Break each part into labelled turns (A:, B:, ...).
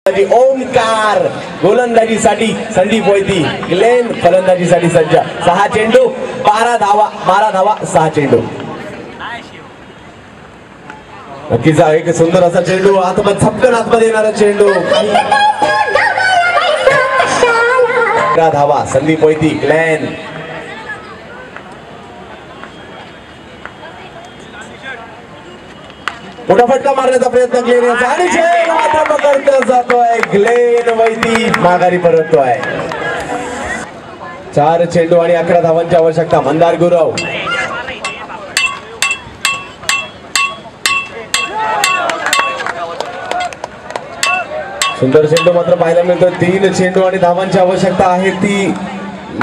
A: Omkar गोलंदाजीसाठी Sandeep Vaidi, Glenn फलंदाजीसाठी सज्ज। 6 चेंडू 12 धावा 6 चेंडू। नक्कीच एक सुंदर असा चेंडू, आतमध्ये झपकन आतमध्ये येणारा चेंडू। 11 धावा संदीप वैदी, ग्लेन मोठा फटका मारण्याचा प्रयत्न ग्लेन याचा आणि चेंडू मात्र पकडला जातोय। ग्लेन वैदी माघारी परततोय। 4 चेंडू आणि 11 धावांची आवश्यकता। मंदार गुरव सुंदर चेंडू मात्र पाहायला मिळतो। 3 चेंडू आणि धावांची आवश्यकता आहे, ती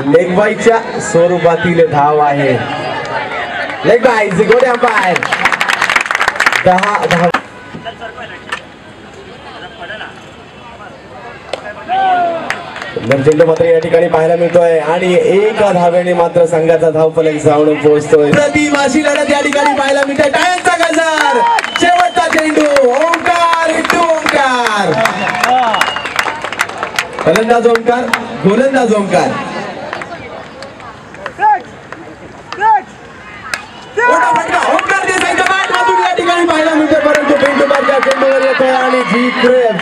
A: लेग बायच्या स्वरूपातील धाव आहे। लेग बाय गोड अंपायर 10 धाव। सुंदर चेंडू मात्र या ठिकाणी पाहायला मिळतोय आणि 1 धावेने मात्र संघाचा धावफलक जाऊन पोहोचतोय। प्रतिम अशी लढत या ठिकाणी पाहायला मिळते। टाळ्यांचा गजर, शेवटचा चेंडू, ओंकार इटू ओंकार, फलंदाज ओंकार, गोलंदाज ओंकार। ओंकार देसाईच्या बॅटमधून या ठिकाणी पाहायला मिळते, परंतु पेंडुबाच्या चेंडूवर येतोय आणि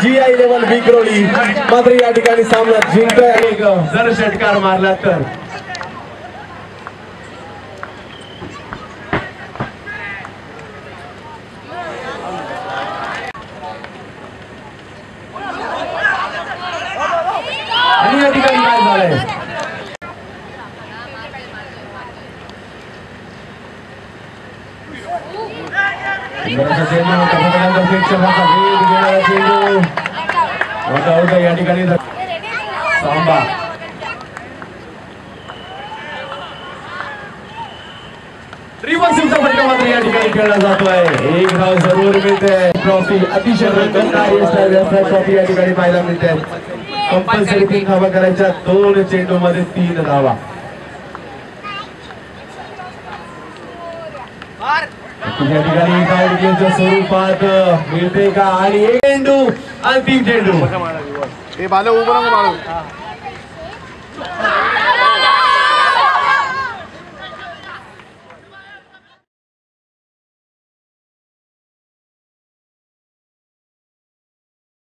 A: GI लेवल विक्रोळी मात्र या ठिकाणी सामना जिंकतोय। आणि जर षटकार मारला तर आणि या ठिकाणी काय झालंय, या ठिकाणी सांबा रिव्हर्सिंगचा फटका मात्र या ठिकाणी खेळला जातोय। 1 धाव जरूर मिळते। ट्रॉफी अतिशय ट्रॉफी या ठिकाणी पाहायला मिळते। कंपल्सरी 3 धावा करायच्या, 2 चेंडू मध्ये 3 धावा। या ठिकाणी धावच्या स्वरूपात मिळते का आणि 1 चेंडू अंतिम चेंडू।
B: हे बाले उभं राहून